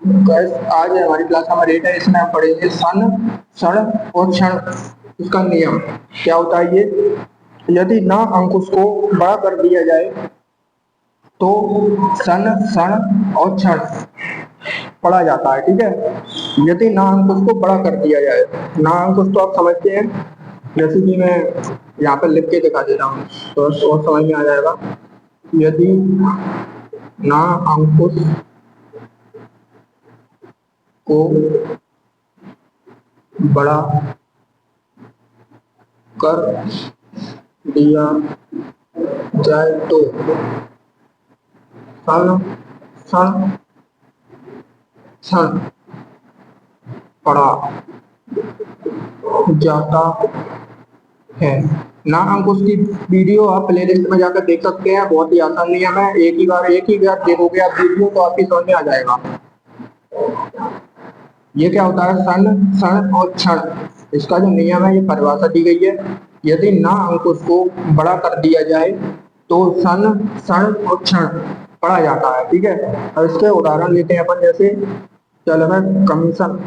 Guys आज हमारी class number 8 है। इसमें हम पढ़ेंगे सन, क्षण और क्षण। इसका नियम क्या होता है ये? यदि ना अंकुश को बड़ा कर दिया जाए तो सन, क्षण और क्षण पढ़ा जाता है। ठीक है, यदि ना अंकुश को बड़ा कर दिया जाए, ना अंकुश तो आप समझते हैं, जैसे कि मैं यहाँ पे लिख के दिखा देता हूँ तो और समझ में आ जाएगा। यदि ना अंकुश को बड़ा कर दिया जाए तो सन, क्षण क्षण पढ़ा जाता है। ना अंकुश की वीडियो आप प्लेलिस्ट में जाकर देख सकते हैं। बहुत ही आसान नियम है, एक ही बार देखोगे आप वीडियो तो आपकी समझ में आ जाएगा। ये क्या होता है? सन, क्षण और क्षण। इसका जो नियम है, ये परिभाषा दी गई है। यदि ना अंकुश को बड़ा कर दिया जाए तो सन, क्षण और क्षण पढ़ा जाता है। ठीक है, और इसके उदाहरण लेते हैं अपन। जैसे चलो मैं कमीशन,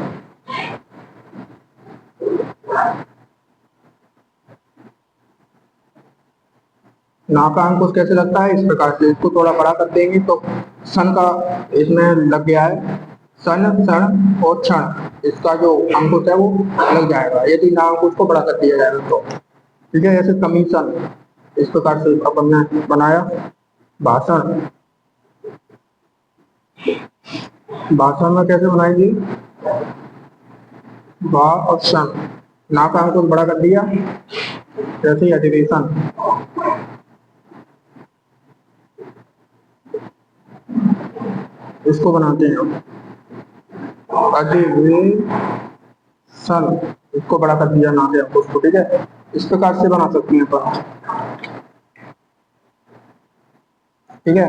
ना का अंकुश कैसे लगता है? इस प्रकार से इसको थोड़ा बड़ा कर देंगे तो सन का इसमें लग गया है, सन, क्षण और क्षण। इसका जो अंकुश है वो लग जाएगा यदि ना अंकुश को बड़ा कर दिया जाएगा तो। ठीक है, जैसे कमीशन, इस प्रकार से अपन ने बनाया। भाषण, भाषण में कैसे बनाएंगे? भा और शन, ना का अंकुश बड़ा कर दिया, जैसे ही अधिवेशन, इसको बनाते हैं हम अधिवेशन, इसको बड़ा कर दिया ना के अंकुश को। ठीक है, इस प्रकार से बना सकते हैं अपन। ठीक है,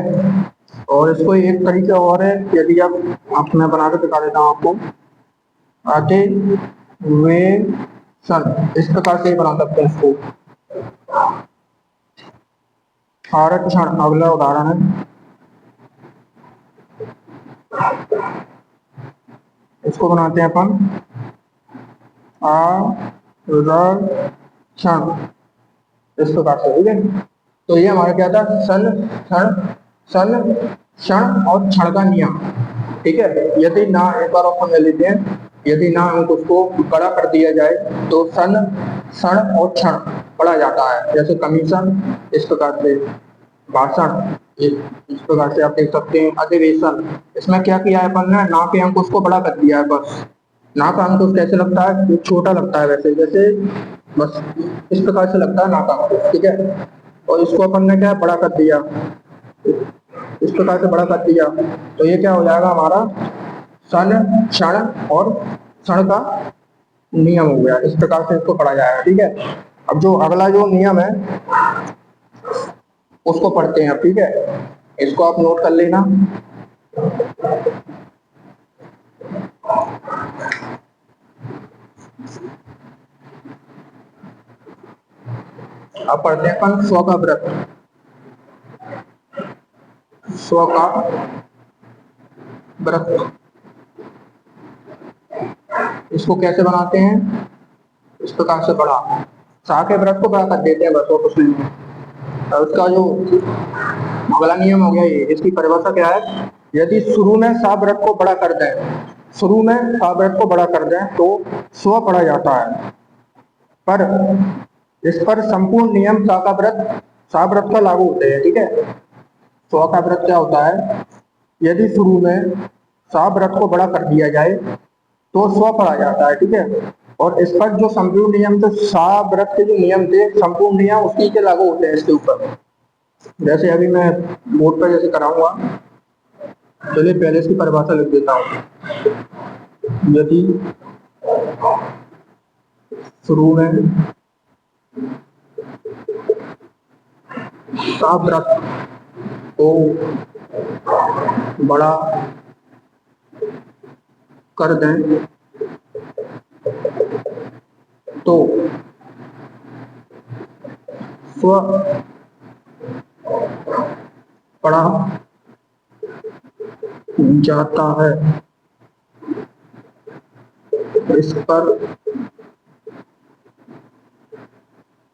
और इसको एक तरीका और है, यदि आप मैं बना के दिखा देता हूँ आपको। अधिवेशन, इस प्रकार से ही बना सकते हैं इसको। आरक्षण अगला उदाहरण है, इसको बनाते हैं अपन आरक्षण, इस प्रकार से। ठीक है, तो ये हमारा क्या था? सन, क्षण, सन, क्षण और क्षण का नियम। ठीक है, यदि ना, एक बार ऑप्शन ले लेते हैं। यदि ना अंकुश को बड़ा कर दिया जाए तो सन, क्षण और क्षण पढ़ा जाता है। जैसे कमीशन, इस प्रकार से भाषण, इस प्रकार से आप देख सकते हैं। अधिवेशन, इसमें क्या किया है अपन ने? ना के अंकुश को बड़ा कर दिया है बस। ना का अंकुश कैसे लगता है? ये छोटा लगता है वैसे, जैसे बस इस प्रकार से लगता है ना का अंकुश। ठीक है, और इसको अपन ने क्या बड़ा कर दिया, इस प्रकार से बड़ा कर दिया, तो ये क्या हो जाएगा हमारा? सन, क्षण और क्षण का नियम हो गया। इस प्रकार से इसको पढ़ा जाएगा। ठीक है, अब जो अगला जो नियम है उसको पढ़ते हैं अब। ठीक है, इसको आप नोट कर लेना। अब पढ़ते हैं अपन स्व का व्रत। स्व का व्रत, इसको कैसे बनाते हैं? इस प्रकार से पढ़ा, सा के व्रत को बड़ा कर देते हैं बस, और कुछ नहीं है। और उसका जो अगला नियम हो गया ये, इसकी परिभाषा क्या है? यदि शुरू में सा व्रत को बड़ा कर दें, शुरू में सा व्रत को बड़ा कर दें तो स्व पढ़ा जाता है, पर इस पर संपूर्ण नियम सा का व्रत, सा व्रत का लागू होते हैं। ठीक है, स्व का व्रत क्या होता है? यदि शुरू में सा व्रत को बड़ा कर दिया जाए तो स्व पढ़ा जाता है। ठीक है, और इस पर जो संपूर्ण नियम थे, सा व्रत के जो नियम थे, संपूर्ण नियम उसी के लागू होते हैं इसके ऊपर। जैसे अभी मैं बोर्ड पर जैसे कराऊंगा, चलिए पहले इसकी परिभाषा लिख देता हूँ। यदि शुरू में सा व्रत को बड़ा कर दें तो स्व पढ़ा जाता है। इस पर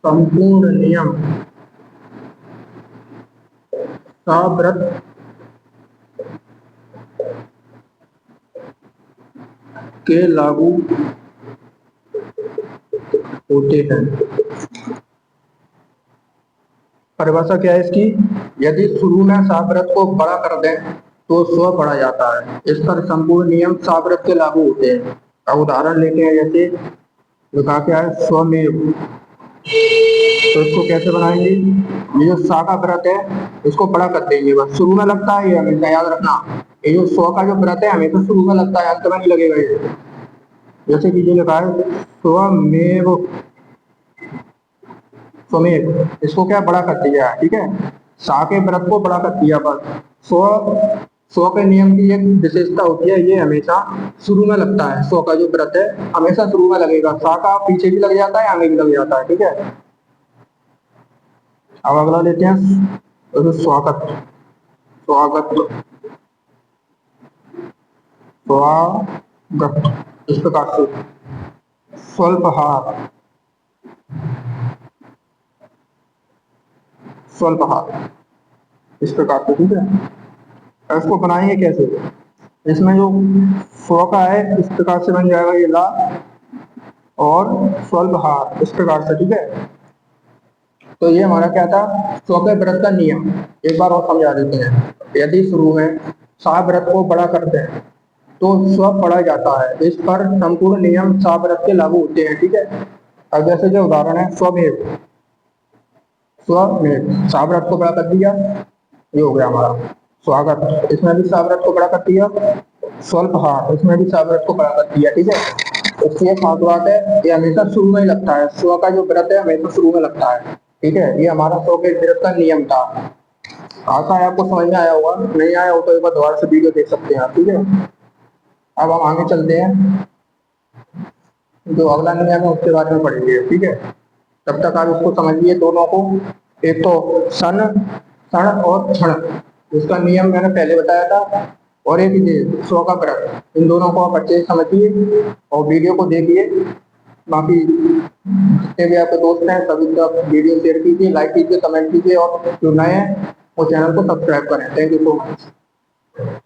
संपूर्ण नियम साव्रत के लागू होते हैं। परिभाषा क्या है इसकी? यदि शुरू में साव्रत को बड़ा कर दें तो स्व बढ़ा जाता है, इस पर संपूर्ण नियम साव्रत के लागू होते हैं। अब उदाहरण लेते हैं, जैसे लिखा क्या है, स्वमेव। तो इसको कैसे बनाएंगे? ये जो सा का व्रत है इसको बड़ा कर देंगे, बस शुरू में लगता है, ये हमेशा याद रखना। ये जो स्व का जो व्रत है हमेशा शुरू में लगता है, अंत में नहीं लगेगा ये। जैसे कि ये लिखा है स्वमेव, स्वमेव, इसको क्या बड़ा कर दिया, ठीक है, सा के व्रत को बड़ा कर दिया। बस स्व स्व के नियम की एक विशेषता होती है, ये हमेशा शुरू में लगता है। स्व का जो व्रत है हमेशा शुरू में लगेगा, सा का पीछे भी लग जाता है, आगे भी लग जाता है, ठीक है। अब अगला लेते हैं, तो स्वागत। स्वागत, स्वागत, इस प्रकार से। स्वल्पहार, स्वल्पहार, इस प्रकार से, ठीक है। इसको बनाएंगे कैसे? इसमें जो स्व का है इस प्रकार से बन जाएगा ये ला, और स्वल्पहार इस प्रकार से, ठीक है। तो ये हमारा क्या था, स्व के व्रत का नियम। एक बार और समझा देते हैं। यदि शुरू में सा व्रत को बड़ा करते हैं तो स्व पढ़ा जाता है, इस पर संपूर्ण नियम सा व्रत के लागू होते हैं, ठीक है। अब जैसे जो उदाहरण है, स्वमेव, स्वमेव, सा व्रत को बड़ा कर दिया, ये हो गया हमारा स्वागत, इसमें भी सा व्रत को बड़ा कर दिया। स्वल्पहार, इसमें भी सा व्रत को बड़ा कर दिया, ठीक है। इसलिए खास बात है, ये हमेशा शुरू में ही लगता है, स्व का जो व्रत है हमेशा शुरू में लगता है, ठीक है। ये हमारा स्व के व्रत का नियम था। आशा है आपको समझ में आया होगा, नहीं आया हो तो एक बार दोबारा से वीडियो देख सकते हैं आप, ठीक है। अब हम आगे चलते हैं, जो अगला नियम है उसके बारे में पढ़ेंगे, ठीक है। तब तक आप इसको समझिए दोनों को। एक तो सन, क्षण और क्षण, इसका नियम मैंने पहले बताया था, और एक ये स्व का व्रत, इन दोनों को आप अच्छे से समझिए और वीडियो को देखिए। बाकी जितने भी आपके दोस्त हैं सभी को आप वीडियो शेयर कीजिए, लाइक कीजिए, कमेंट कीजिए, और जो नए हैं वो चैनल को सब्सक्राइब करें। Thank you so much.